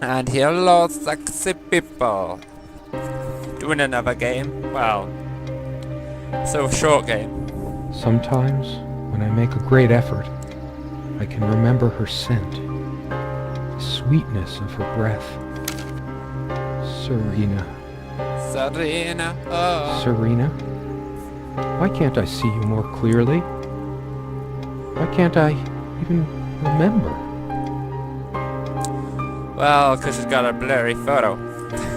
And hello, sexy people. Doing another game. Well, so short game. Sometimes, when I make a great effort, I can remember her scent, the sweetness of her breath. Serena. Serena, oh. Serena? Why can't I see you more clearly? Why can't I even remember? Well, because she's got a blurry photo.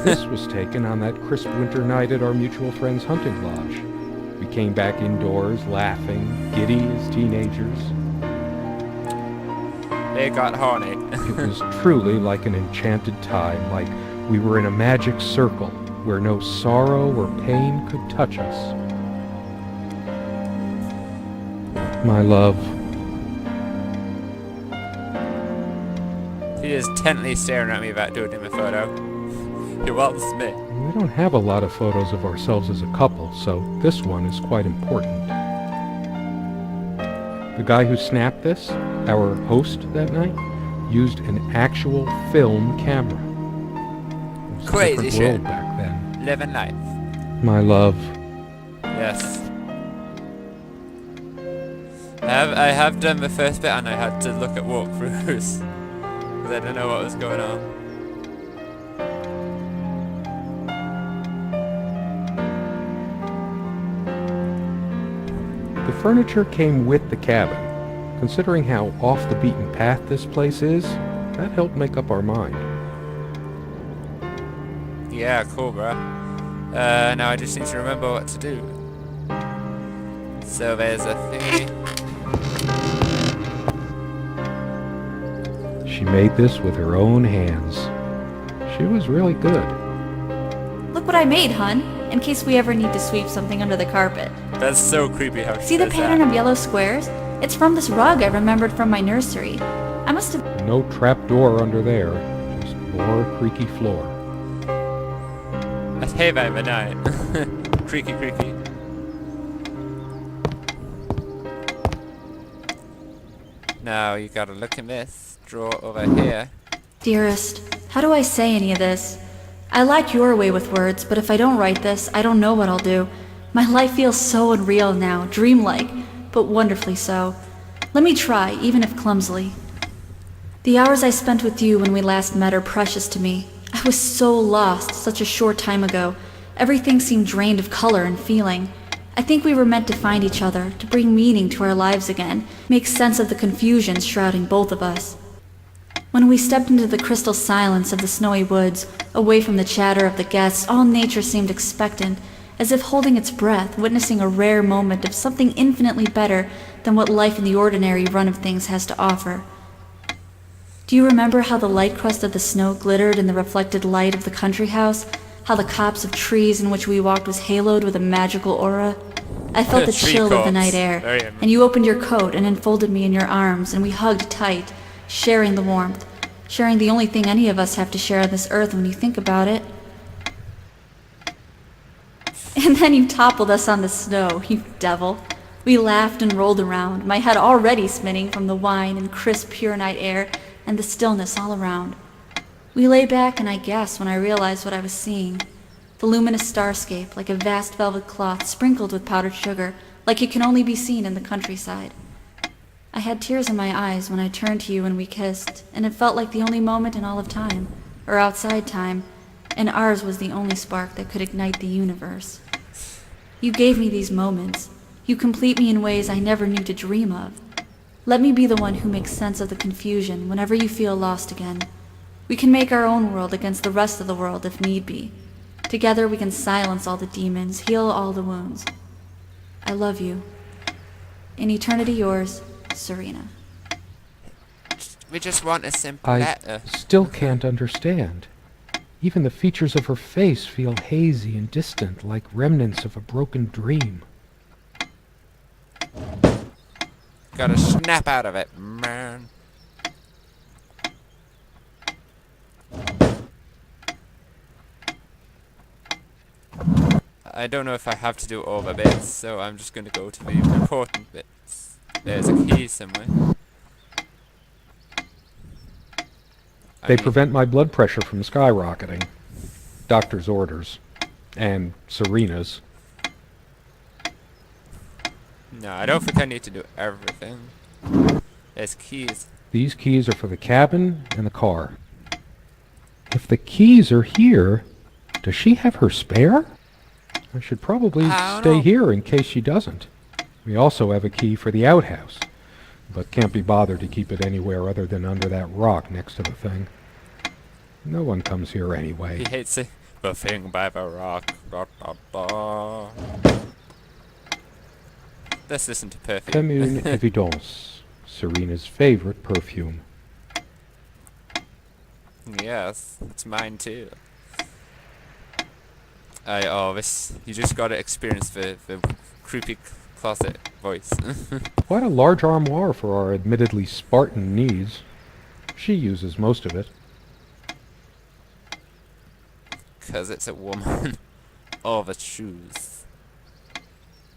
This was taken on that crisp winter night at our mutual friend's hunting lodge. We came back indoors, laughing, giddy as teenagers. They got horny. It was truly like an enchanted time, like we were in a magic circle where no sorrow or pain could touch us. My love. He is intently staring at me about doing him a photo. He wants me. We don't have a lot of photos of ourselves as a couple, so this one is quite important. The guy who snapped this, our host that night, used an actual film camera. It was Crazy a different shit. world back then. Living life. My love. Yes. I have done the first bit and I had to look at walkthroughs. Because I didn't know what was going on. The furniture came with the cabin. Considering how off the beaten path this place is, that helped make up our mind. Yeah, cool, bro. Now I just need to remember what to do. So there's a thingy. She made this with her own hands. She was really good. Look what I made, hun, in case we ever need to sweep something under the carpet. That's so creepy how she See the does pattern that. of yellow squares? It's from this rug I remembered from my nursery. I must have... No trap door under there, just more creaky floor. That's hay by the night. Creaky, creaky. Now you gotta look in this drawer over here. Dearest, how do I say any of this? I like your way with words, but if I don't write this, I don't know what I'll do. My life feels so unreal now, dreamlike, but wonderfully so. Let me try, even if clumsily. The hours I spent with you when we last met are precious to me. I was so lost such a short time ago. Everything seemed drained of color and feeling. I think we were meant to find each other, to bring meaning to our lives again, make sense of the confusion shrouding both of us. When we stepped into the crystal silence of the snowy woods, away from the chatter of the guests, all nature seemed expectant, as if holding its breath, witnessing a rare moment of something infinitely better than what life in the ordinary run of things has to offer. Do you remember how the light crust of the snow glittered in the reflected light of the country house? How the copse of trees in which we walked was haloed with a magical aura? I felt the Tree chill of the copse. night air, Very and you opened your coat and enfolded me in your arms, and we hugged tight, sharing the warmth, sharing the only thing any of us have to share on this earth when you think about it. And then you toppled us on the snow, you devil. We laughed and rolled around, my head already spinning from the wine and crisp, pure night air and the stillness all around. We lay back and I gasped when I realized what I was seeing. The luminous starscape, like a vast velvet cloth sprinkled with powdered sugar, like it can only be seen in the countryside. I had tears in my eyes when I turned to you and we kissed, and it felt like the only moment in all of time, or outside time, and ours was the only spark that could ignite the universe. You gave me these moments. You complete me in ways I never knew to dream of. Let me be the one who makes sense of the confusion whenever you feel lost again. We can make our own world against the rest of the world if need be. Together we can silence all the demons, heal all the wounds. I love you. In eternity yours, Serena. We just want a simple I letter. still can't understand. Even the features of her face feel hazy and distant, like remnants of a broken dream. Gotta snap out of it, man. I don't know if I have to do all the bits, so I'm just gonna go to the important bits. There's a key somewhere. They prevent my blood pressure from skyrocketing. Doctor's orders. And Serena's. No, I don't think I need to do everything. There's keys. These keys are for the cabin and the car. If the keys are here, does she have her spare? I should probably stay here in case she doesn't. We also have a key for the outhouse, but can't be bothered to keep it anywhere other than under that rock next to the thing. No one comes here anyway. He hates it. The thing by the rock. Da, da, da. Let's listen to Perfume. Commune Evidence, Serena's favorite perfume. Yes, it's mine too. This, you just gotta experience the creepy closet voice. Quite a large armoire for our admittedly Spartan needs. She uses most of it. 'Cause it's a woman. All the shoes.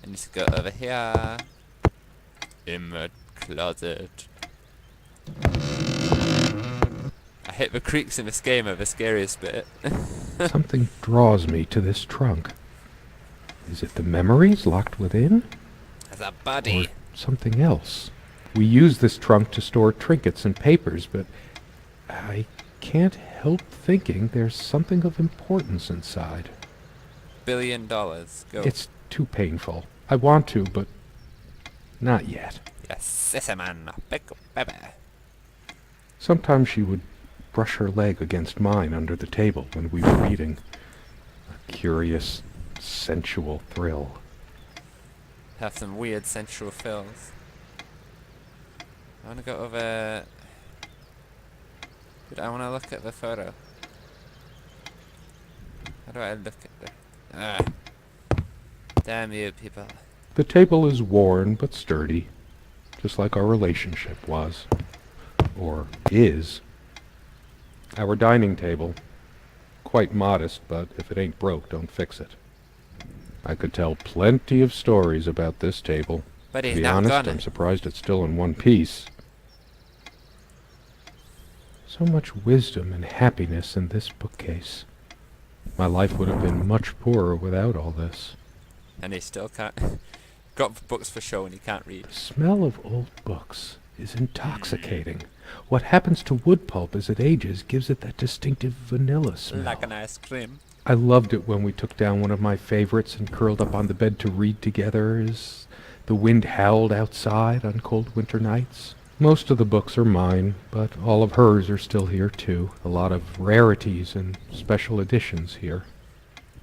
I need to go over here. In the closet. I hit the creaks in this game are the scariest bit. Something draws me to this trunk. Is it the memories locked within? There's a body. Or something else? We use this trunk to store trinkets and papers, but I can't help thinking there's something of importance inside. $1 billion. Go. It's too painful. I want to, but not yet. Yes, it's a man. Big baby. Sometimes she would brush her leg against mine under the table when we were reading. A curious, sensual thrill. Have some weird sensual fills. I want to go over... Dude, I want to look at the photo. How do I look at the... Damn you people. The table is worn but sturdy, just like our relationship was. Or is. Our dining table. Quite modest, but if it ain't broke, don't fix it. I could tell plenty of stories about this table. But he's to be not honest, gonna. I'm surprised it's still in one piece. So much wisdom and happiness in this bookcase. My life would have been much poorer without all this. And he still can't... Got books for show and he can't read. The smell of old books is intoxicating. What happens to wood pulp as it ages gives it that distinctive vanilla smell. Like an ice cream. I loved it when we took down one of my favorites and curled up on the bed to read together as the wind howled outside on cold winter nights. Most of the books are mine, but all of hers are still here too. A lot of rarities and special editions here.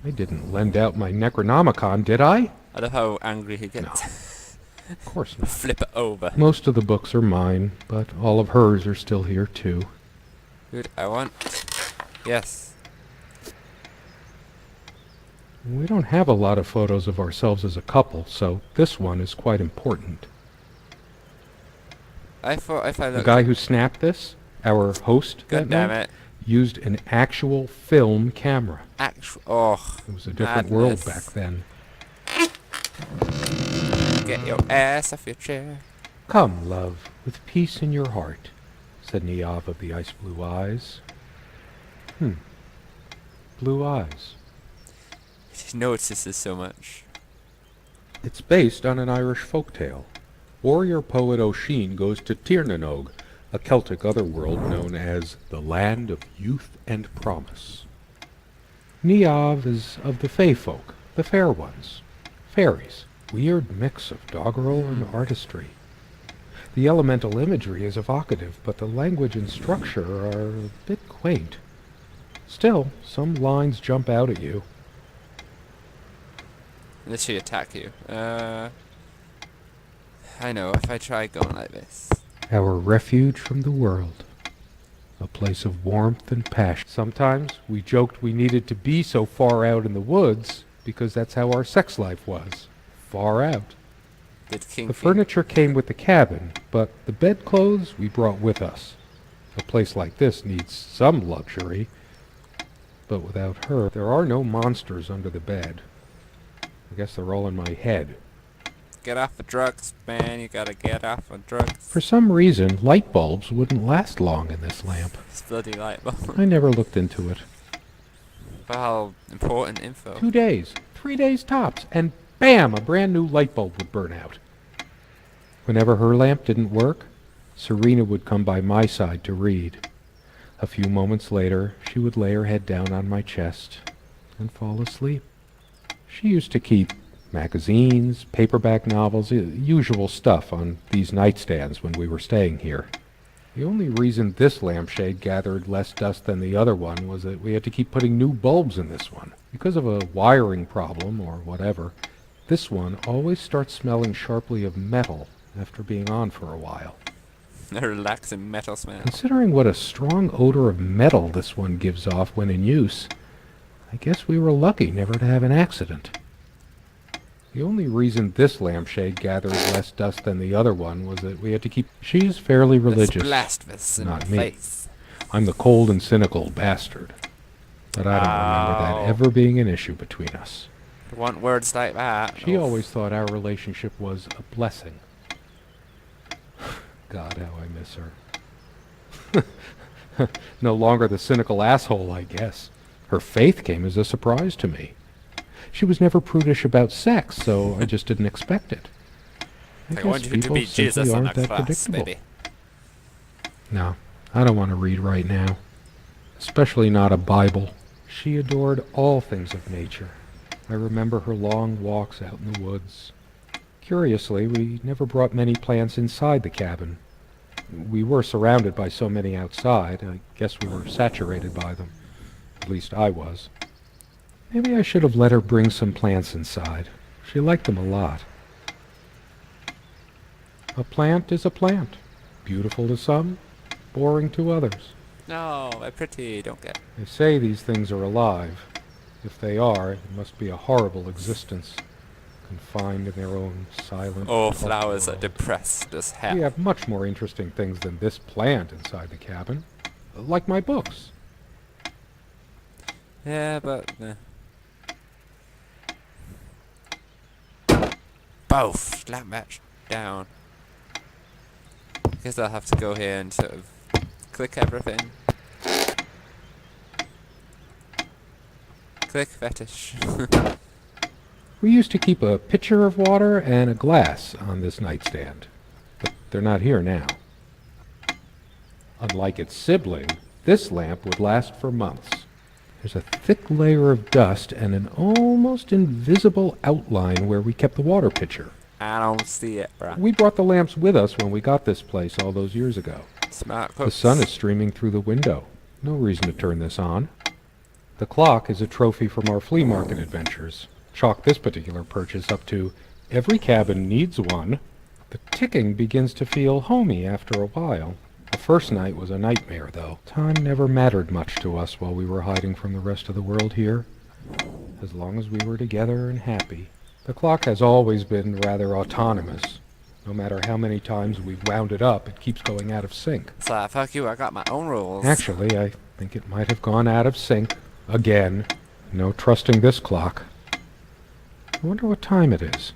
I didn't lend out my Necronomicon, did I? I love how angry he gets. No. Of course not. Flip it over. Most of the books are mine, but all of hers are still here too. Dude, I want... Yes. We don't have a lot of photos of ourselves as a couple, so this one is quite important. I thought if I The looked... guy who snapped this, our host that God damn night, it. used an actual film camera. Oh, It was a different madness. world back then. Get your ass off your chair. Come, love, with peace in your heart, said Niamh of the ice blue eyes. Blue eyes. He notices so much. It's based on an Irish folktale. Warrior poet O'Sheen goes to Tirnanog, a Celtic otherworld known as the Land of Youth and Promise. Niamh is of the Fey folk, the fair ones. Fairies. Weird mix of doggerel and artistry. The elemental imagery is evocative, but the language and structure are a bit quaint. Still, some lines jump out at you. Unless she attack you. I know, if I try going like this. Our refuge from the world. A place of warmth and passion. Sometimes we joked we needed to be so far out in the woods because that's how our sex life was. Far out. Did King The furniture came with the cabin, but the bedclothes we brought with us. A place like this needs some luxury, but without her, there are no monsters under the bed. I guess they're all in my head. Get off the drugs, man. You gotta get off the drugs. For some reason, light bulbs wouldn't last long in this lamp. It's bloody light bulb. I never looked into it. Wow, important info. 2 days, 3 days tops, and bam, a brand new light bulb would burn out. Whenever her lamp didn't work, Serena would come by my side to read. A few moments later, she would lay her head down on my chest and fall asleep. She used to keep magazines, paperback novels, usual stuff on these nightstands when we were staying here. The only reason this lampshade gathered less dust than the other one was that we had to keep putting new bulbs in this one. Because of a wiring problem or whatever, this one always starts smelling sharply of metal after being on for a while. A relaxing metal smell. Considering what a strong odor of metal this one gives off when in use, I guess we were lucky never to have an accident. The only reason this lampshade gathered less dust than the other one was that we had to keep... She's fairly religious. Blasphemous in Not the me. face. I'm the cold and cynical bastard. But I don't remember that ever being an issue between us. You want words like that? She always thought our relationship was a blessing. God, how I miss her. No longer the cynical asshole, I guess. Her faith came as a surprise to me. She was never prudish about sex, so I just didn't expect it. I want you to be Jesus on a class, baby. No, I don't want to read right now. Especially not a Bible. She adored all things of nature. I remember her long walks out in the woods. Curiously, we never brought many plants inside the cabin. We were surrounded by so many outside, I guess we were saturated by them. At least I was. Maybe I should have let her bring some plants inside. She liked them a lot. A plant is a plant. Beautiful to some, boring to others. No, they're pretty, don't get. They say these things are alive. If they are, it must be a horrible existence, confined in their own silent... Oh, flowers are world. depressed as hell. We have much more interesting things than this plant inside the cabin. Like my books. Yeah, but... Both! Slap match down. Guess I'll have to go here and sort of click everything. Click fetish. We used to keep a pitcher of water and a glass on this nightstand, but they're not here now. Unlike its sibling, this lamp would last for months. There's a thick layer of dust and an almost invisible outline where we kept the water pitcher. I don't see it, bruh. We brought the lamps with us when we got this place all those years ago. Smart The cooks. sun is streaming through the window. No reason to turn this on. The clock is a trophy from our flea market adventures. Chalk this particular purchase up to, every cabin needs one. The ticking begins to feel homey after a while. The first night was a nightmare, though. Time never mattered much to us while we were hiding from the rest of the world here. As long as we were together and happy. The clock has always been rather autonomous. No matter how many times we've wound it up, it keeps going out of sync. So, fuck you, I got my own rules. Actually, I think it might have gone out of sync. Again. No trusting this clock. I wonder what time it is.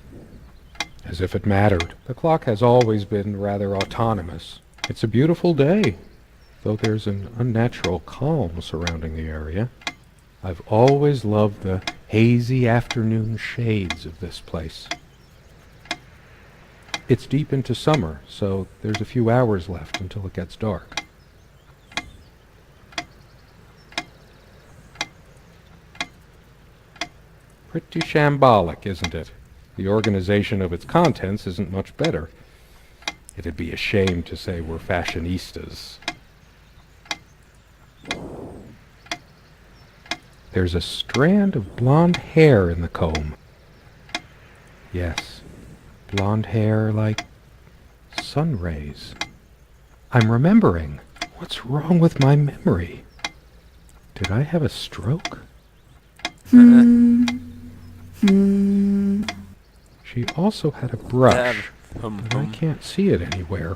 As if it mattered. The clock has always been rather autonomous. It's a beautiful day, though there's an unnatural calm surrounding the area. I've always loved the hazy afternoon shades of this place. It's deep into summer, so there's a few hours left until it gets dark. Pretty shambolic, isn't it? The organization of its contents isn't much better. It'd be a shame to say we're fashionistas. There's a strand of blonde hair in the comb. Yes, blonde hair like sun rays. I'm remembering. What's wrong with my memory? Did I have a stroke? She also had a brush, but I can't see it anywhere.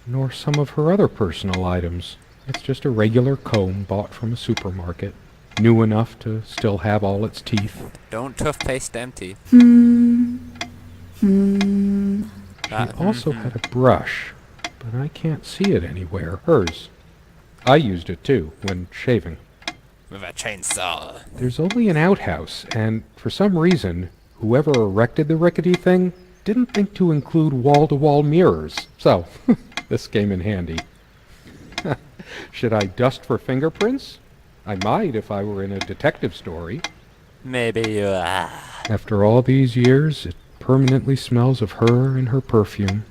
Nor some of her other personal items. It's just a regular comb bought from a supermarket. New enough to still have all its teeth. Don't toothpaste them teeth. She also had a brush, but I can't see it anywhere. Hers. I used it too, when shaving. With a chainsaw. There's only an outhouse, and for some reason, whoever erected the rickety thing didn't think to include wall-to-wall mirrors. So, this came in handy. Should I dust for fingerprints? I might if I were in a detective story. Maybe you are. After all these years, it permanently smells of her and her perfume.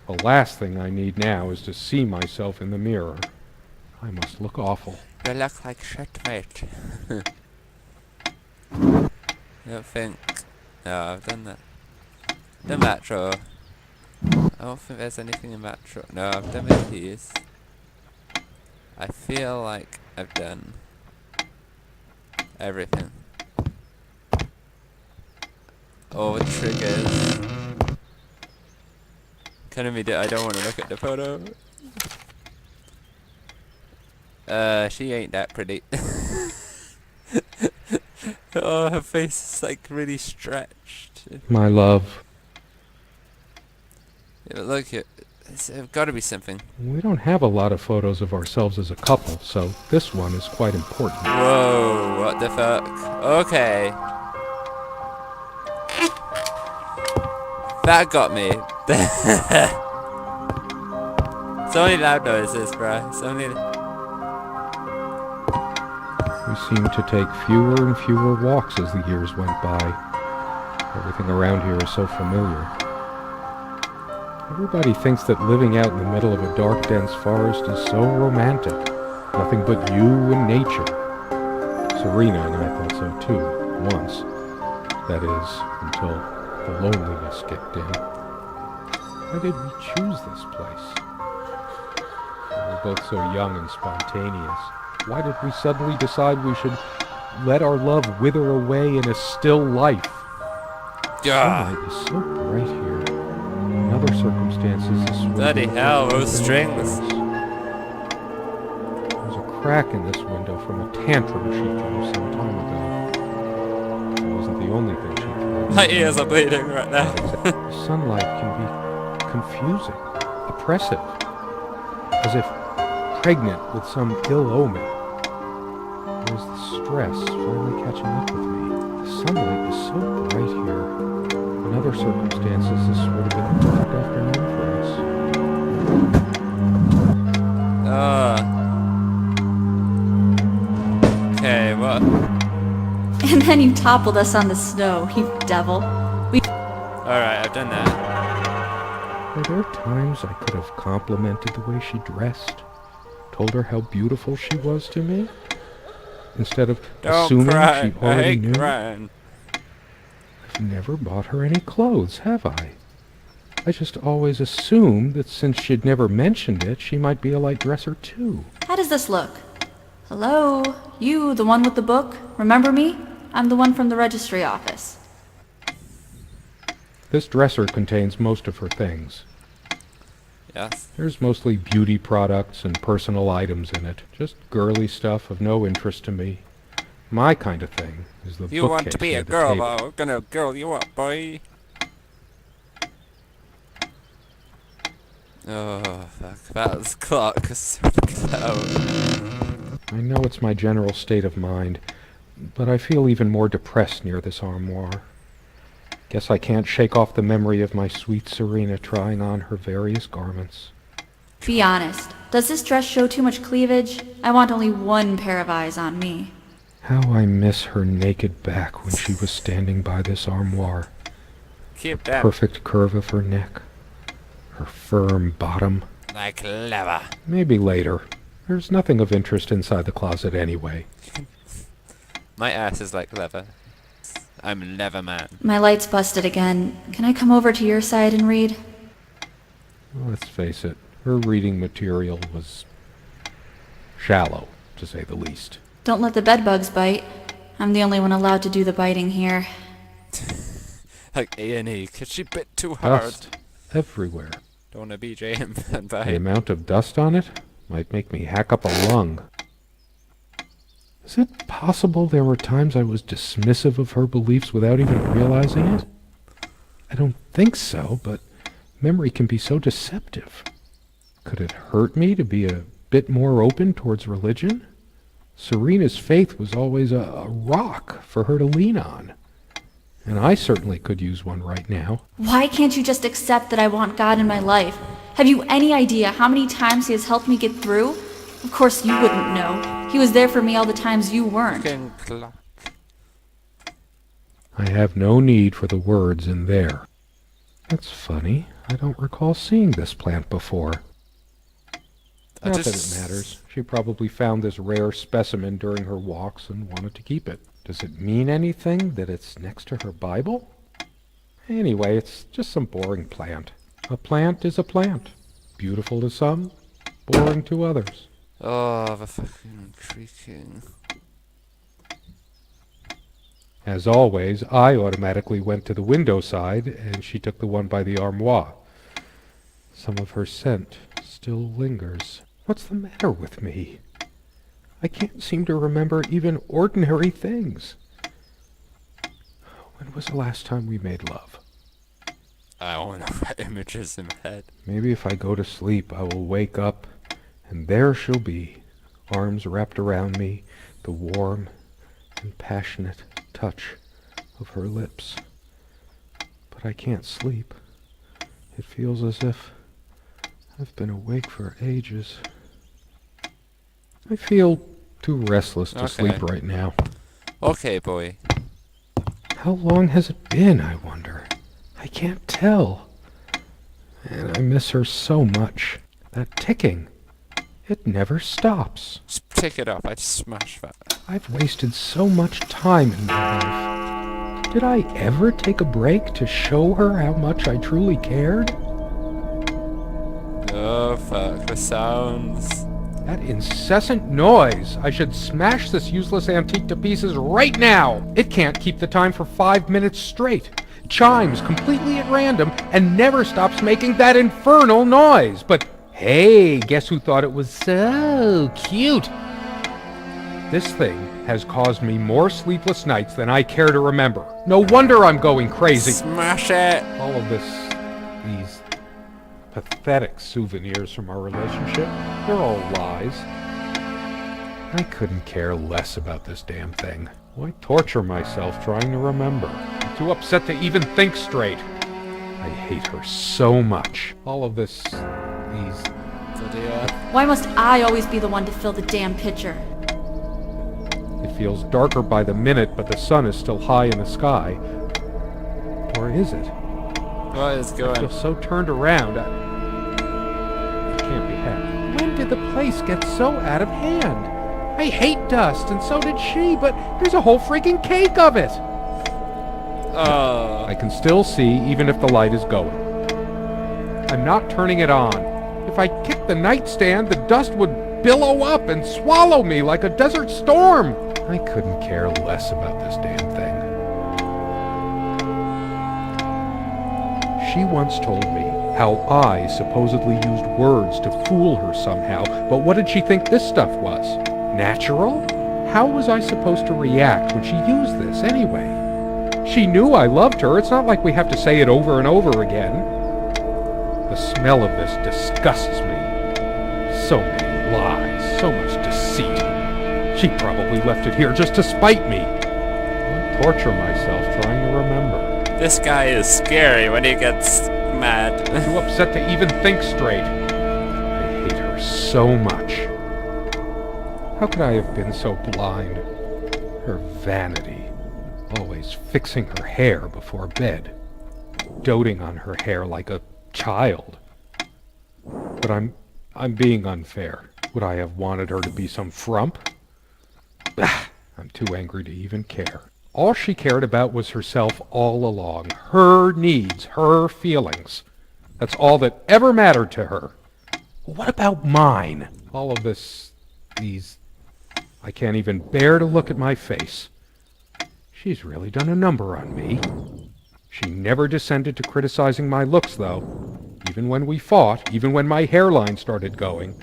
The last thing I need now is to see myself in the mirror. I must look awful. You look like shit, mate. I don't think... No, I've done that. Done that drawer. I don't think there's anything in that drawer. No, I've done the keys. I feel like I've done everything. All the triggers. I don't want to look at the photo. She ain't that pretty. Oh, her face is like really stretched. My love. Yeah, but look, it's gotta be something. We don't have a lot of photos of ourselves as a couple, so this one is quite important. Whoa, what the fuck? Okay. That got me. It's only loud noises, bruh. It's only... We seemed to take fewer and fewer walks as the years went by. Everything around here is so familiar. Everybody thinks that living out in the middle of a dark, dense forest is so romantic. Nothing but you and nature. Serena and I thought so too, once. That is, until the loneliness kicked in. Why did we choose this place? We were both so young and spontaneous. Why did we suddenly decide we should let our love wither away in a still life? Sunlight is so bright here. In other circumstances, this would Bloody hell, those strings. There's a crack in this window from a tantrum she threw some time ago. It wasn't the only thing she threw. My ears are bleeding right now. The sunlight can be confusing, oppressive, as if pregnant with some ill omen. There's the stress finally catching up with me. The sunlight is so bright here. In other circumstances, this would have been a perfect afternoon for us. Okay, what? And then you toppled us on the snow, you devil. Alright, I've done that. Were there times I could have complimented the way she dressed? Told her how beautiful she was to me? Instead of assuming she already knew? Crying. I've never bought her any clothes, have I? I just always assumed that since she'd never mentioned it, she might be a light dresser too. How does this look? Hello? You, the one with the book? Remember me? I'm the one from the registry office. This dresser contains most of her things. Yes. There's mostly beauty products and personal items in it. Just girly stuff of no interest to me. My kind of thing is the bookcase. You want to be near a the girl, table. though. I'm gonna girl you up, boy. Oh, fuck. That was clock. So close. I know it's my general state of mind, but I feel even more depressed near this armoire. Guess I can't shake off the memory of my sweet Serena trying on her various garments. Be honest. Does this dress show too much cleavage? I want only one pair of eyes on me. How I miss her naked back when she was standing by this armoire. Keep The that perfect curve of her neck. Her firm bottom. like leather. Maybe later. There's nothing of interest inside the closet anyway. My ass is like leather. I'm leather man. My light's busted again. Can I come over to your side and read? Well, let's face it, her reading material was shallow, to say the least. Don't let the bedbugs bite. I'm the only one allowed to do the biting here. Like A&E, cause she bit too hard. Dust everywhere. Don't wanna BJ him and bite. The amount of dust on it might make me hack up a lung. Is it possible there were times I was dismissive of her beliefs without even realizing it? I don't think so, but memory can be so deceptive. Could it hurt me to be a bit more open towards religion? Serena's faith was always a rock for her to lean on. And I certainly could use one right now. Why can't you just accept that I want God in my life? Have you any idea how many times he has helped me get through? Of course you wouldn't know. He was there for me all the times you weren't. Fucking clutch. I have no need for the words in there. That's funny. I don't recall seeing this plant before. Not that it matters. She probably found this rare specimen during her walks and wanted to keep it. Does it mean anything that it's next to her Bible? Anyway, it's just some boring plant. A plant is a plant. Beautiful to some, boring to others. Oh, the fucking creaking. As always, I automatically went to the window side, and she took the one by the armoire. Some of her scent still lingers. What's the matter with me? I can't seem to remember even ordinary things. When was the last time we made love? I don't know what images in my head. Maybe if I go to sleep, I will wake up, and there she'll be, arms wrapped around me, the warm and passionate touch of her lips. But I can't sleep. It feels as if I've been awake for ages. I feel too restless to sleep right now. Okay, boy. How long has it been, I wonder? I can't tell. And I miss her so much. That ticking. It never stops. Just pick it up. I'd smash that. I've wasted so much time in my life. Did I ever take a break to show her how much I truly cared? Oh, fuck. The sounds. That incessant noise! I should smash this useless antique to pieces right now! It can't keep the time for 5 minutes straight. Chimes completely at random and never stops making that infernal noise. But hey, guess who thought it was so cute? This thing has caused me more sleepless nights than I care to remember. No wonder I'm going crazy. Smash it! All of these pathetic souvenirs from our relationship, they're all lies. I couldn't care less about this damn thing. Why torture myself trying to remember? I'm too upset to even think straight. I hate her so much. All of these... Why must I always be the one to fill the damn pitcher? It feels darker by the minute, but the sun is still high in the sky. Or is it? What is I going? feel so turned around. It can't be happening. When did the place get so out of hand? I hate dust, and so did she, but there's a whole freaking cake of it! I can still see, even if the light is going. I'm not turning it on. If I kicked the nightstand, the dust would billow up and swallow me like a desert storm! I couldn't care less about this damn thing. She once told me how I supposedly used words to fool her somehow, but what did she think this stuff was? Natural? How was I supposed to react when she used this anyway? She knew I loved her. It's not like we have to say it over and over again. The smell of this disgusts me. So many lies, so much deceit. She probably left it here just to spite me. I'll torture myself trying to remember. This guy is scary when he gets mad. Too upset to even think straight. I hate her so much. How could I have been so blind? Her vanity, always fixing her hair before bed, doting on her hair like a child. But I'm being unfair. Would I have wanted her to be some frump? I'm too angry to even care. All she cared about was herself all along. Her needs, her feelings. That's all that ever mattered to her. What about mine? All of these... I can't even bear to look at my face. She's really done a number on me. She never descended to criticizing my looks, though. Even when we fought, even when my hairline started going.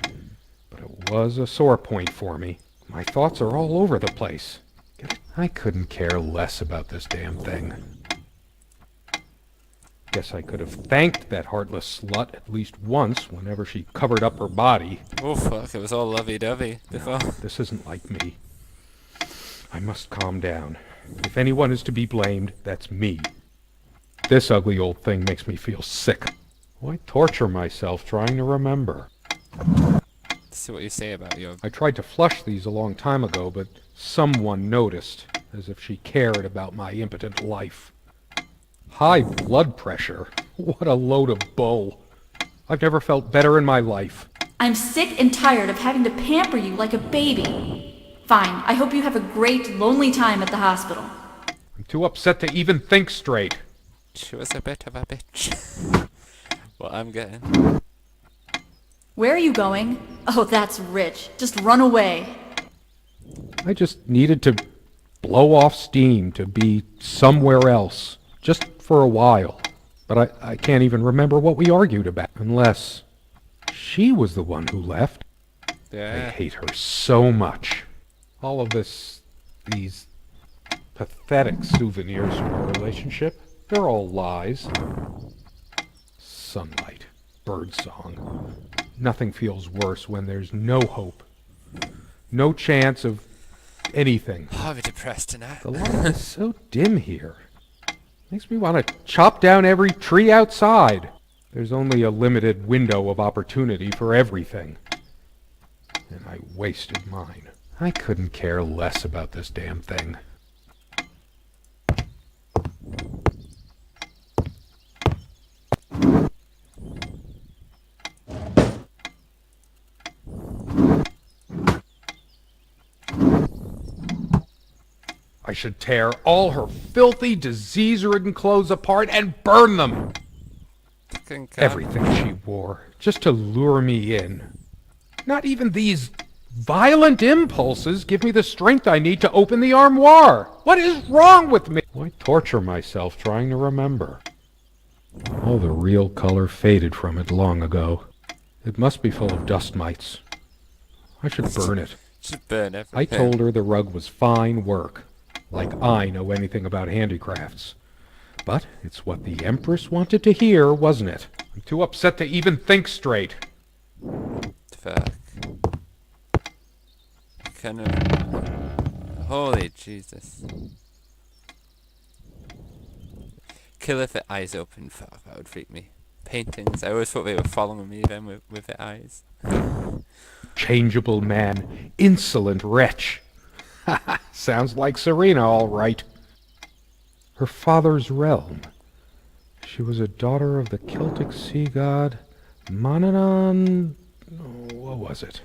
But it was a sore point for me. My thoughts are all over the place. I couldn't care less about this damn thing. Guess I could have thanked that heartless slut at least once whenever she covered up her body. Oh fuck, it was all lovey-dovey before. No, this isn't like me. I must calm down. If anyone is to be blamed, that's me. This ugly old thing makes me feel sick. Why torture myself trying to remember? Let's see what you say about your... I tried to flush these a long time ago, but someone noticed, as if she cared about my impotent life. High blood pressure? What a load of bull. I've never felt better in my life. I'm sick and tired of having to pamper you like a baby. Fine, I hope you have a great, lonely time at the hospital. I'm too upset to even think straight. She was a bit of a bitch. What I'm getting. Where are you going? Oh, that's rich. Just run away. I just needed to blow off steam, to be somewhere else. Just for a while. But I can't even remember what we argued about. Unless she was the one who left. I Yeah. hate her so much. All of these pathetic souvenirs from our relationship, they're all lies. Sunlight, birdsong. Nothing feels worse when there's no hope. No chance of anything. I'll be depressed tonight. The light is so dim here. Makes me want to chop down every tree outside. There's only a limited window of opportunity for everything. And I wasted mine. I couldn't care less about this damn thing. I should tear all her filthy, disease-ridden clothes apart and burn them! Fucking cunt. Everything she wore, just to lure me in. Not even these violent impulses give me the strength I need to open the armoire. What is wrong with me? Why torture myself trying to remember? All the real color faded from it long ago. It must be full of dust mites. I should burn it. Just burn everything. I told her the rug was fine work. Like I know anything about handicrafts. But it's what the Empress wanted to hear, wasn't it? I'm too upset to even think straight. Fuck. Kind of... Holy Jesus. Killer with the eyes open. Fuck, that would freak me. Paintings. I always thought they were following me then with their eyes. Changeable man. Insolent wretch. Sounds like Serena, all right. Her father's realm. She was a daughter of the Celtic sea god Manannán... what was it?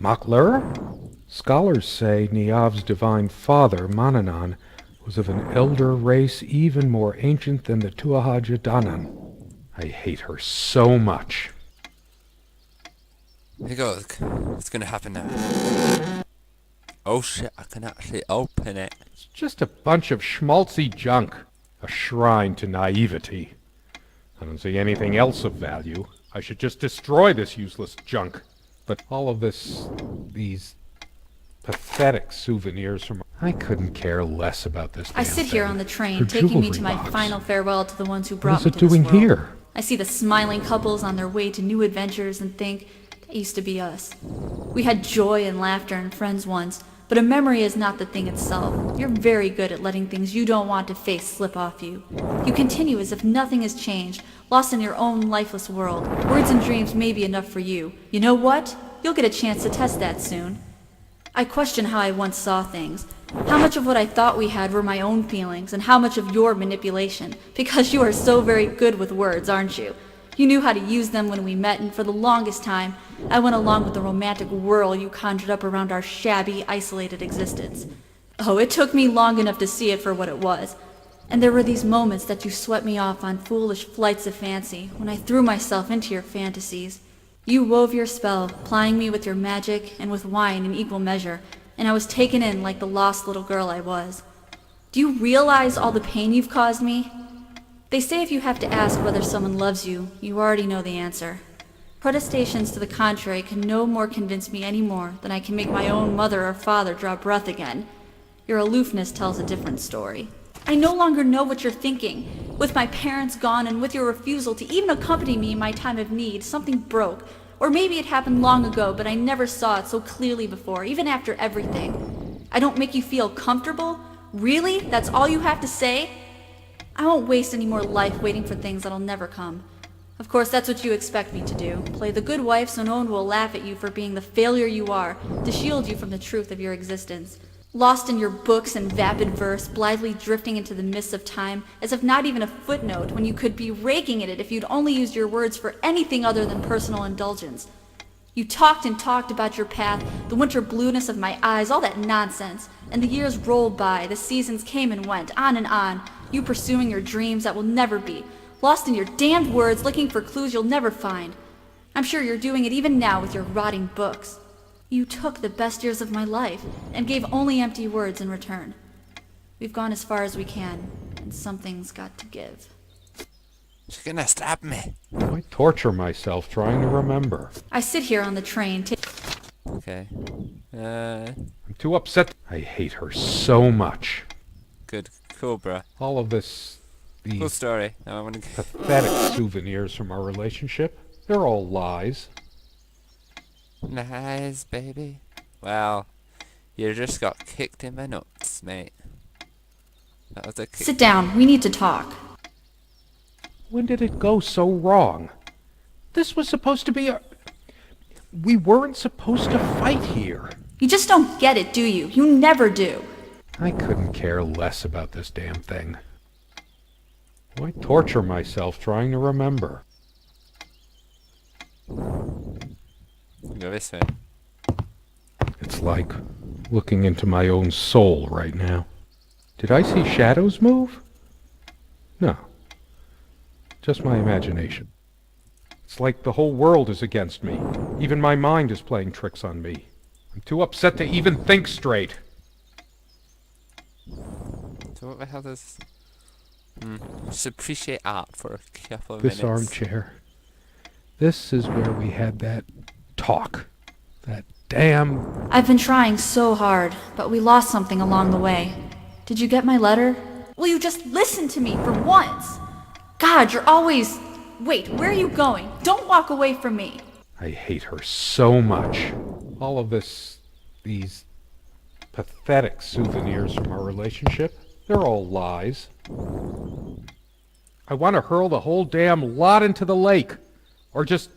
Maclur? Scholars say Niamh's divine father, Manannán, was of an elder race even more ancient than the Tuatha Danann. I hate her so much. Here goes. What's gonna happen now? Oh shit, I can actually open it. It's just a bunch of schmaltzy junk. A shrine to naivety. I don't see anything else of value. I should just destroy this useless junk. But all of these pathetic souvenirs from... I couldn't care less about this damn I sit here thing. on the train, Her taking me jewelry to my box. final farewell to the ones who What brought is me it to this doing world. here? I see the smiling couples on their way to new adventures and think, that used to be us. We had joy and laughter and friends once, but a memory is not the thing itself. You're very good at letting things you don't want to face slip off you. You continue as if nothing has changed, lost in your own lifeless world. Words and dreams may be enough for you. You know what? You'll get a chance to test that soon. I question how I once saw things. How much of what I thought we had were my own feelings, and how much of your manipulation. Because you are so very good with words, aren't you? You knew how to use them when we met, and for the longest time, I went along with the romantic whirl you conjured up around our shabby, isolated existence. Oh, it took me long enough to see it for what it was. And there were these moments that you swept me off on foolish flights of fancy, when I threw myself into your fantasies. You wove your spell, plying me with your magic and with wine in equal measure, and I was taken in like the lost little girl I was. Do you realize all the pain you've caused me? They say if you have to ask whether someone loves you, you already know the answer. Protestations to the contrary can no more convince me any more than I can make my own mother or father draw breath again. Your aloofness tells a different story. I no longer know what you're thinking. With my parents gone and with your refusal to even accompany me in my time of need, something broke. Or maybe it happened long ago, but I never saw it so clearly before, even after everything. I don't make you feel comfortable? Really? That's all you have to say? I won't waste any more life waiting for things that'll never come. Of course, that's what you expect me to do. Play the good wife so no one will laugh at you for being the failure you are, to shield you from the truth of your existence. Lost in your books and vapid verse, blithely drifting into the mists of time, as if not even a footnote, when you could be raking at it if you'd only used your words for anything other than personal indulgence. You talked and talked about your path, the winter blueness of my eyes, all that nonsense. And the years rolled by, the seasons came and went, on, you pursuing your dreams that will never be, lost in your damned words, looking for clues you'll never find. I'm sure you're doing it even now with your rotting books. You took the best years of my life, and gave only empty words in return. We've gone as far as we can, and something's got to give. She's gonna stab me. I torture myself trying to remember. I sit here on the train, Okay. I'm too upset. I hate her so much. Good. Cool, bruh. All of this, Cool these story. Now I wanna go. pathetic souvenirs from our relationship, they're all lies. Nice, baby. Well, you just got kicked in the nuts, mate. That was a kick. Sit down, we need to talk. When did it go so wrong? This was supposed to be a... We weren't supposed to fight here. You just don't get it, do you? You never do. I couldn't care less about this damn thing. Why torture myself trying to remember? Go this way. It's like looking into my own soul right now. Did I see shadows move? No. Just my imagination. It's like the whole world is against me. Even my mind is playing tricks on me. I'm too upset to even think straight. So what the hell does... Just appreciate art for a couple of This minutes. armchair. This is where we had that talk. That damn... I've been trying so hard, but we lost something along the way. Did you get my letter? Will you just listen to me for once? God, you're always... Wait, where are you going? Don't walk away from me. I hate her so much. All of this... these... pathetic souvenirs from our relationship, they're all lies. I want to hurl the whole damn lot into the lake. Or just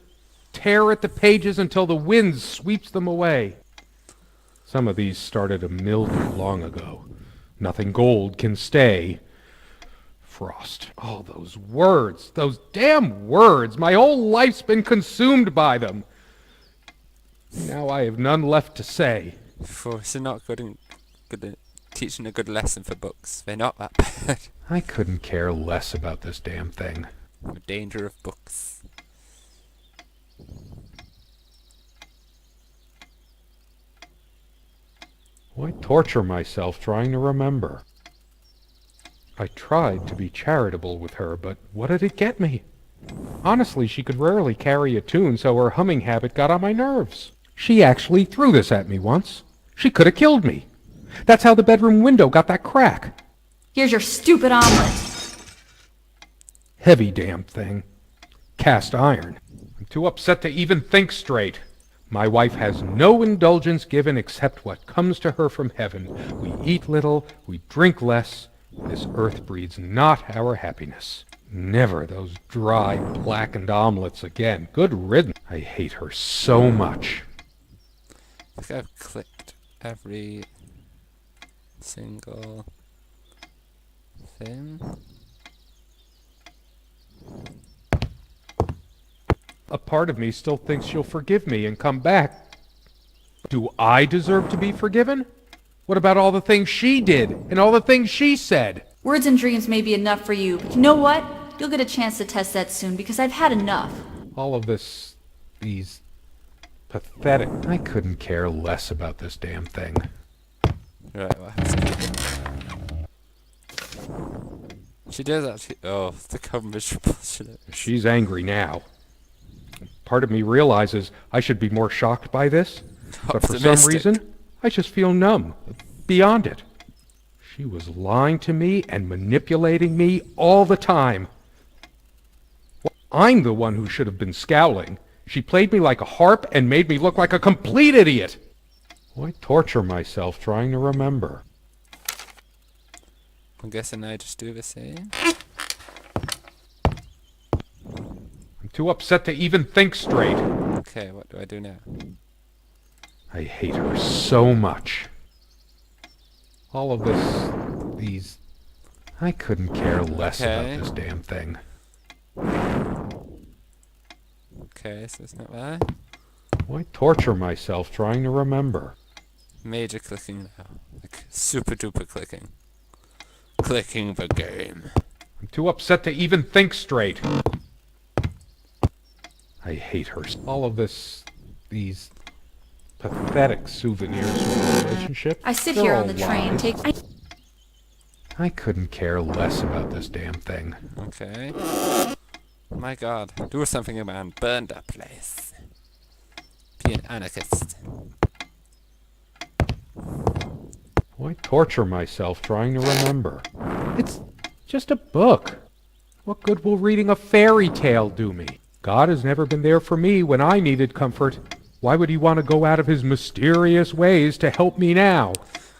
tear at the pages until the wind sweeps them away. Some of these started a mildew long ago. Nothing gold can stay. Frost. All those words. Those damn words. My whole life's been consumed by them. Now I have none left to say. Force are not good at teaching a good lesson for books. They're not that bad. I couldn't care less about this damn thing. The danger of books. Why torture myself trying to remember? I tried to be charitable with her, but what did it get me? Honestly, she could rarely carry a tune, so her humming habit got on my nerves. She actually threw this at me once. She could have killed me. That's how the bedroom window got that crack. Here's your stupid omelet. Heavy damn thing. Cast iron. I'm too upset to even think straight. My wife has no indulgence given except what comes to her from heaven. We eat little, we drink less. This earth breeds not our happiness. Never those dry, blackened omelets again. Good riddance. I hate her so much. I think I've clicked every single thing. A part of me still thinks she'll forgive me and come back. Do I deserve to be forgiven? What about all the things she did and all the things she said? Words and dreams may be enough for you, but you know what? You'll get a chance to test that soon, because I've had enough. All of this... these... pathetic... I couldn't care less about this damn thing. Right, what happens? She does actually... Oh, the coverage bullshit. She's angry now. Part of me realizes I should be more shocked by this, but for some Optimistic. reason, I just feel numb, beyond it. She was lying to me and manipulating me all the time. I'm the one who should have been scowling. She played me like a harp and made me look like a complete idiot. Why torture myself trying to remember? I'm guessing I just do the same. I'm too upset to even think straight. Okay, what do I do now? I hate her so much. All of these... I couldn't care less Okay. about this damn thing. Okay, so it's not there. Why torture myself trying to remember? Major clicking now. Like super duper clicking. Clicking the game. I'm too upset to even think straight. I hate her. All of these pathetic souvenirs from our relationship. I sit they're here all on the train, lies. I couldn't care less about this damn thing. Okay. My god. Do something, man. Burn that place. Be an anarchist. Why torture myself trying to remember? It's just a book. What good will reading a fairy tale do me? God has never been there for me when I needed comfort. Why would he want to go out of his mysterious ways to help me now?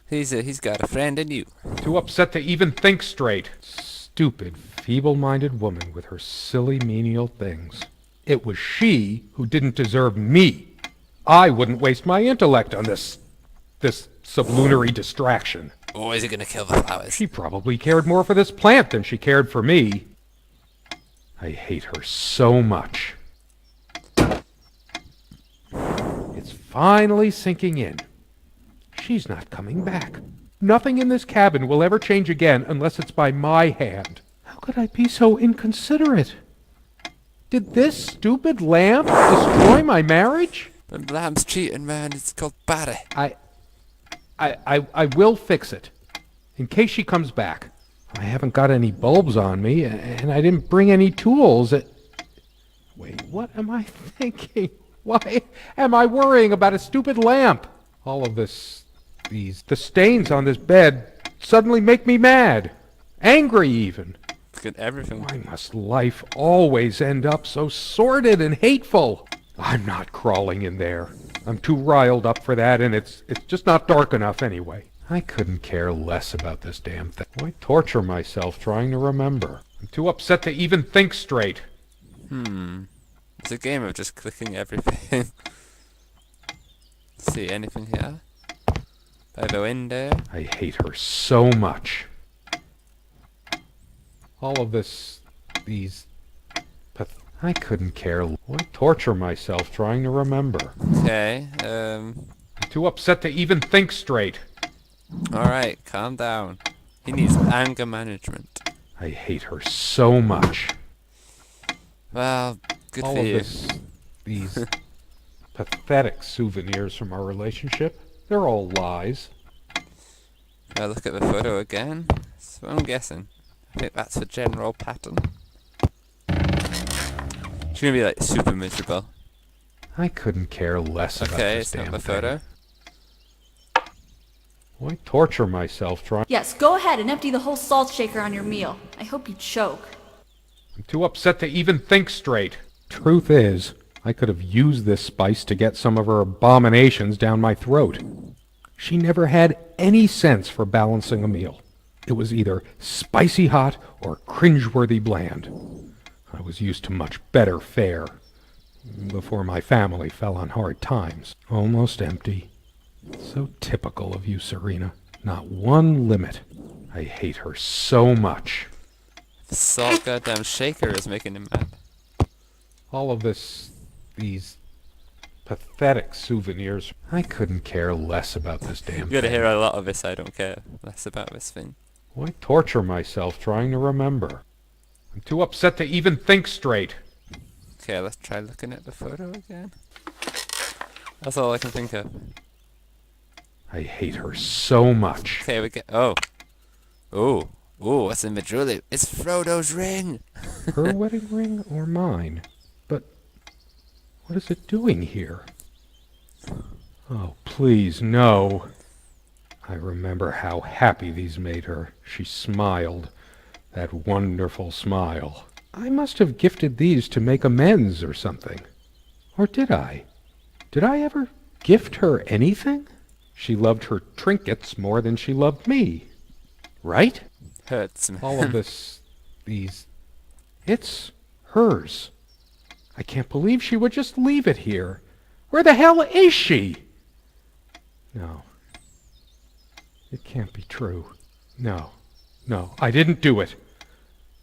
He's got a friend in you. Too upset to even think straight. Stupid, feeble-minded woman with her silly menial things. It was she who didn't deserve me. I wouldn't waste my intellect on this sublunary distraction. Oh, is he gonna kill the flowers? She probably cared more for this plant than she cared for me. I hate her so much. It's finally sinking in. She's not coming back. Nothing in this cabin will ever change again unless it's by my hand. How could I be so inconsiderate? Did this stupid lamp destroy my marriage? The lamb's cheating, man. It's called Barry. I will fix it. In case she comes back. I haven't got any bulbs on me, and I didn't bring any tools. Wait, what am I thinking? Why am I worrying about a stupid lamp? All of the stains on this bed suddenly make me mad. Angry, even. Look at everything. Why must life always end up so sordid and hateful? I'm not crawling in there. I'm too riled up for that, and it's just not dark enough anyway. I couldn't care less about this damn thing. Why torture myself trying to remember? I'm too upset to even think straight. It's a game of just clicking everything. See anything here? By the window? I hate her so much. All of I couldn't care. Why torture myself trying to remember? Okay, I'm too upset to even think straight. alright, calm down. He needs anger management. I hate her so much. Well, good All for of you. these pathetic souvenirs from our relationship, they're all lies. Now look at the photo again. That's what I'm guessing. I think that's the general pattern. She's gonna be like super miserable. I couldn't care less about Okay, this it's not damn the thing. photo. Why torture myself trying? Yes, go ahead and empty the whole salt shaker on your meal. I hope you choke. I'm too upset to even think straight. Truth is, I could have used this spice to get some of her abominations down my throat. She never had any sense for balancing a meal. It was either spicy hot or cringeworthy bland. I was used to much better fare before my family fell on hard times. Almost empty. So typical of you, Serena. Not one limit. I hate her so much. The salt goddamn shaker is making him mad. All of these pathetic souvenirs. I couldn't care less about this damn You're gonna thing. hear a lot of this, I don't care less about this thing. Why torture myself trying to remember? I'm too upset to even think straight. Okay, let's try looking at the photo again. That's all I can think of. I hate her so much. Okay, we get. Oh. Oh. Oh, what's in the jewelry? It's Frodo's ring! Her wedding ring or mine? But what is it doing here? Oh, please, no. I remember how happy these made her. She smiled, that wonderful smile. I must have gifted these to make amends or something. Or did I? Did I ever gift her anything? She loved her trinkets more than she loved me. Right? Hurts, man. All of these... It's hers. I can't believe she would just leave it here. Where the hell is she? No. It can't be true. No. No, I didn't do it.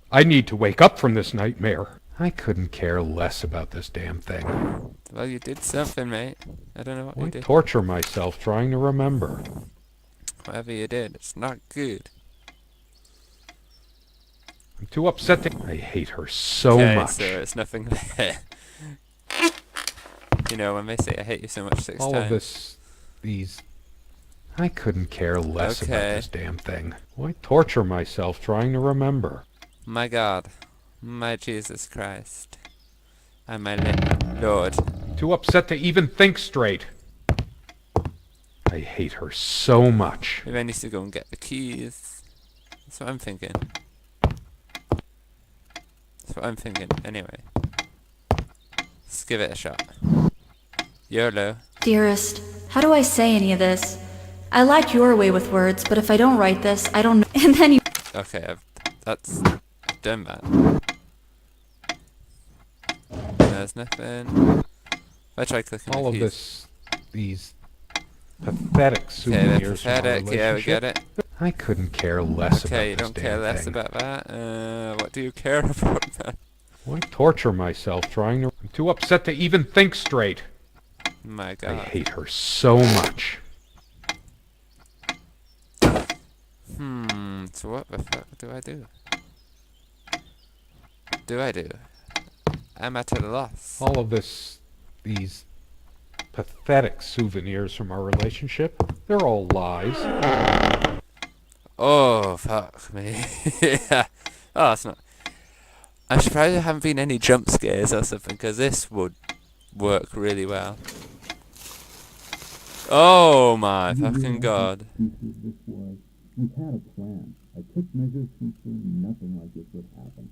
I need to wake up from this nightmare. I couldn't care less about this damn thing. Well, you did something, mate. I don't know what Why you did. torture myself trying to remember? Whatever you did, it's not good. I'm too upset to... I hate her so Okay, much. so it's nothing there. You know, when they say I hate you so much 6 All times. of these... I couldn't care less about Okay. this damn thing. Why torture myself trying to remember? My God. My Jesus Christ. And my Lord. Too upset to even think straight. I hate her so much. Maybe I need to go and get the keys. That's what I'm thinking. That's what I'm thinking. Anyway. Let's give it a shot. YOLO. Dearest, how do I say any of this? I like your way with words, but if I don't write this, I don't know. And then you... Okay, I've done that. There's nothing. If I try clicking All the of keys. these pathetic Okay, they're souvenirs from our pathetic. Yeah, we get relationship. it. I couldn't care less Okay, you about don't this care damn less thing. about that. What do you care about then? Why torture myself trying to... I'm too upset to even think straight. My I God. hate her so much. So what the fuck do I do? I'm at a loss. All of these pathetic souvenirs from our relationship, they're all lies. Oh, fuck me. Yeah. Oh, it's not... I'm surprised there haven't been any jump scares or something, because this would work really well. Oh my fucking God. This was. We had a plan. I took measures to ensure nothing like this would happen.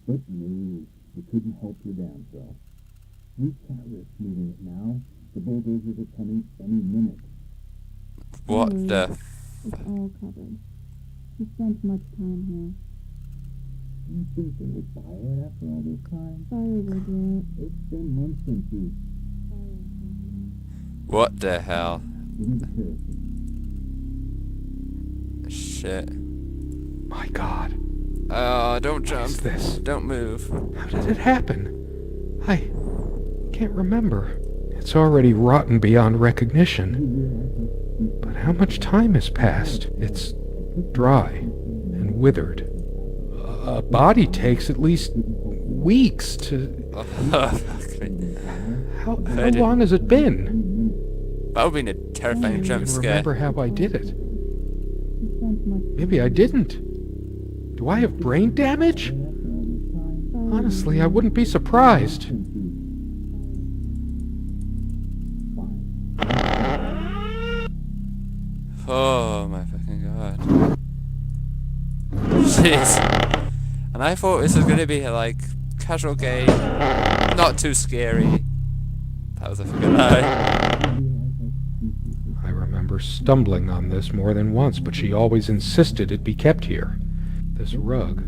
But no, we couldn't help your damn self. We can't risk moving it now. The bulldozers are coming any minute. What the... It's all covered. We spent much time here. You think they would buy it after all this time? Fire will do it. It's been months since we... What the hell? Give me the kerosene. Shit. My God, Oh, don't what jump. is this? Don't move. How did it happen? I can't remember. It's already rotten beyond recognition. But how much time has passed? It's dry and withered. A body takes at least weeks to... Oh, fuck me. How did- long has it been? That would have been a I terrifying don't jump even scare. remember how I did it. We spent much Maybe I didn't. Do I have brain damage? Honestly, I wouldn't be surprised. Oh my fucking God. Jeez. And I thought this was going to be a, like, casual game. Not too scary. That was a fucking lie. I remember stumbling on this more than once, but she always insisted it be kept here. This rug.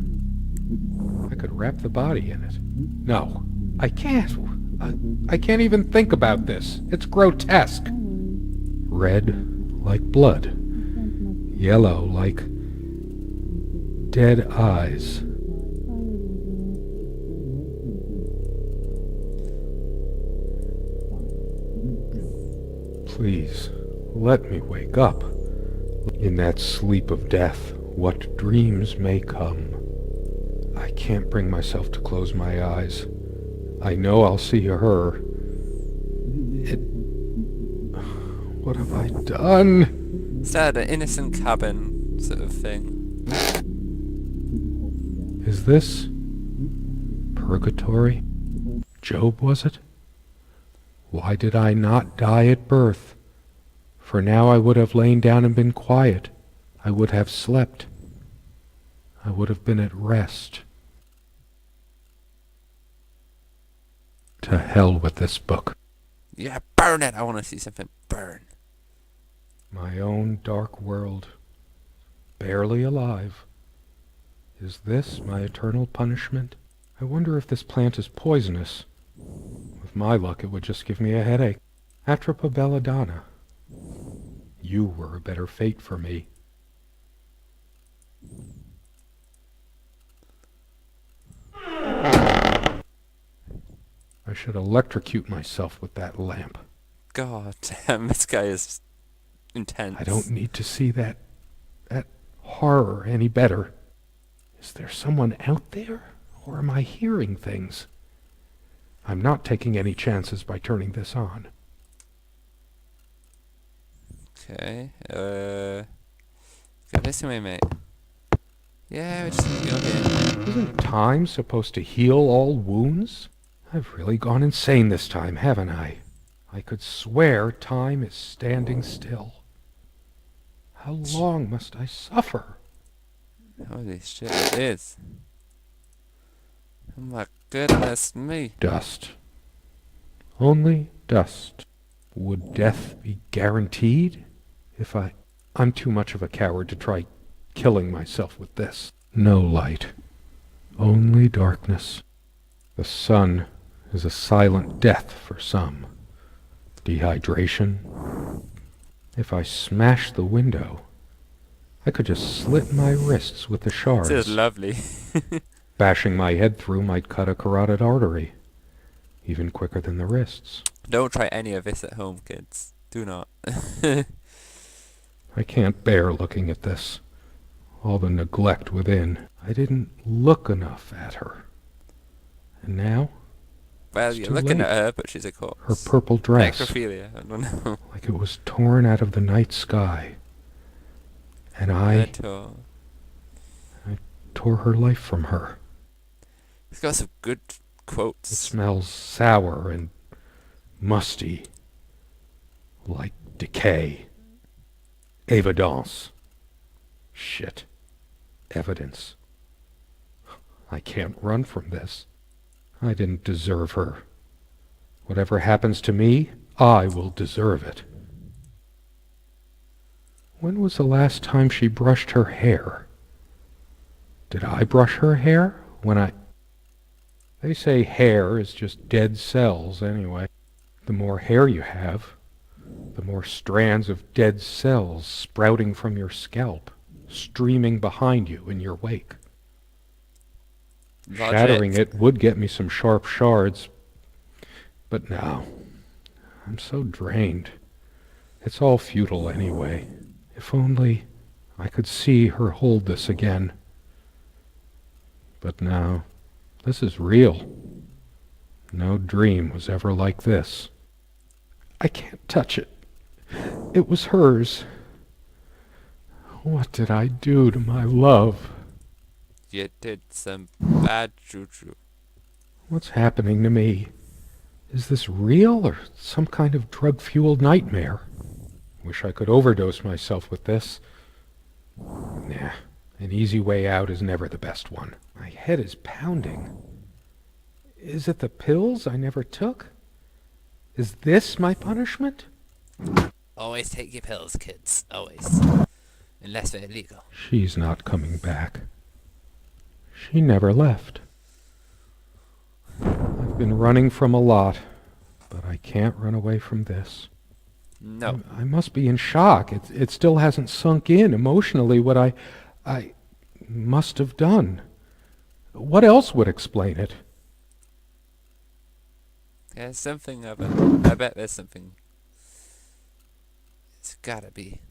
I could wrap the body in it. No, I can't. I can't even think about this. It's grotesque. Red like blood. Yellow like dead eyes. Please, let me wake up. In that sleep of death, what dreams may come. I can't bring myself to close my eyes. I know I'll see her. What have I done? Is that an innocent cabin sort of thing? Is this purgatory? Job, was it? Why did I not die at birth? For now I would have lain down and been quiet. I would have slept. I would have been at rest. To hell with this book. Yeah, burn it! I want to see something burn. My own dark world. Barely alive. Is this my eternal punishment? I wonder if this plant is poisonous. With my luck, it would just give me a headache. Atropa belladonna. You were a better fate for me. I should electrocute myself with that lamp. God damn, this guy is intense. I don't need to see that horror any better. Is there someone out there? Or am I hearing things? I'm not taking any chances by turning this on. Okay, go this way, mate. Yeah, we're just gonna go here. Isn't time supposed to heal all wounds? I've really gone insane this time, haven't I? I could swear time is standing still. How long must I suffer? Holy shit, it is. Oh my goodness me. Dust. Only dust. Would death be guaranteed? If I'm too much of a coward to try killing myself with this. No light. Only darkness. The sun is a silent death for some. Dehydration. If I smash the window, I could just slit my wrists with the shards. This is lovely. Bashing my head through might cut a carotid artery, even quicker than the wrists. Don't try any of this at home, kids. Do not. I can't bear looking at this. All the neglect within. I didn't look enough at her. And now? Well, It's you're too looking late. at her, but she's a corpse. Her purple dress, Necrophilia, I don't know. like it was torn out of the night sky. And I At all. tore her life from her. He's got some good It quotes. smells sour and musty, like decay. Evidence. Shit. Evidence. I can't run from this. I didn't deserve her. Whatever happens to me, I will deserve it. When was the last time she brushed her hair? Did I brush her hair when They say hair is just dead cells anyway. The more hair you have, the more strands of dead cells sprouting from your scalp, streaming behind you in your wake. Logic. Shattering it would get me some sharp shards, but no. I'm so drained. It's all futile anyway. If only I could see her hold this again. But now, this is real. No dream was ever like this. I can't touch it. It was hers. What did I do to my love? You did some bad juju. What's happening to me? Is this real or some kind of drug-fueled nightmare? Wish I could overdose myself with this. Nah, an easy way out is never the best one. My head is pounding. Is it the pills I never took? Is this my punishment? Always take your pills, kids. Always. Unless they're illegal. She's not coming back. She never left. I've been running from a lot, but I can't run away from this. No. I must be in shock. It still hasn't sunk in emotionally what I must have done. What else would explain it? Yeah, something of it. I bet there's something. It's gotta be.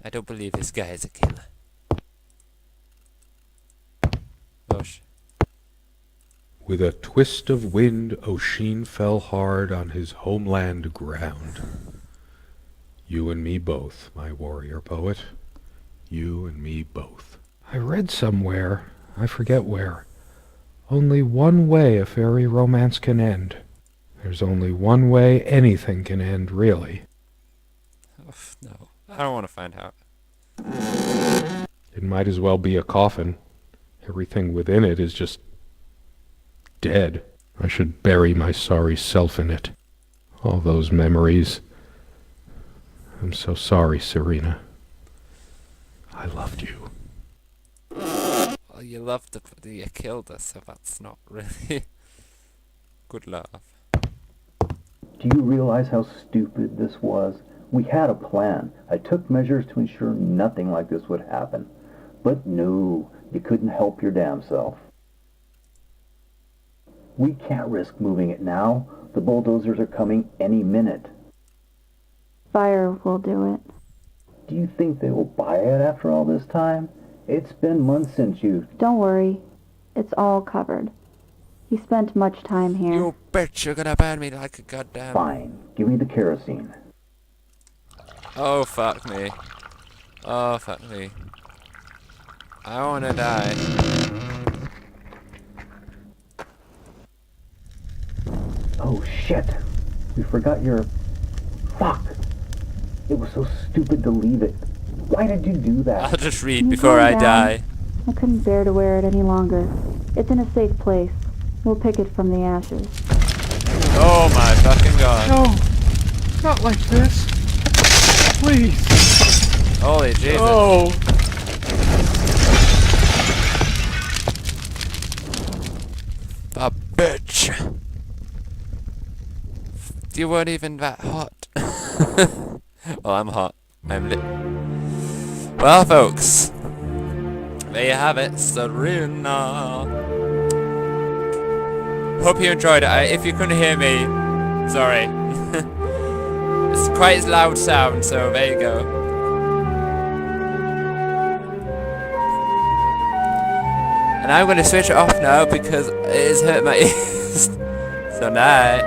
I don't believe this guy is a killer. Gosh. With a twist of wind, Oisin fell hard on his homeland ground. You and me both, my warrior poet. You and me both. I read somewhere, I forget where, only one way a fairy romance can end, There's only one way anything can end, really. No, I don't want to find out. It might as well be a coffin. Everything within it is just dead. I should bury my sorry self in it. All those memories. I'm so sorry, Serena. I loved you. Well, you loved it, but you killed us, so that's not really good love. Do you realize how stupid this was? We had a plan. I took measures to ensure nothing like this would happen. But no, you couldn't help your damn self. We can't risk moving it now. The bulldozers are coming any minute. Fire will do it. Do you think they will buy it after all this time? It's been months since you... Don't worry. It's all covered. He spent much time here. You bitch, you're gonna burn me like a goddamn... Fine. Give me the kerosene. Oh, fuck me. Oh, fuck me. I wanna die. Oh, shit. We forgot your... Fuck. It was so stupid to leave it. Why did you do that? I'll just Can read you before calm I down? die. I couldn't bear to wear it any longer. It's in a safe place. We'll pick it from the ashes. Oh my fucking god. No! Not like this! Please! Holy Jesus. Oh! A bitch. You weren't even that hot. Well, I'm hot. I'm lit. Well, folks. There you have it. Serena. Hope you enjoyed it. If you couldn't hear me, sorry. It's quite a loud sound, so there you go. And I'm going to switch it off now because it has hurt my ears. So night.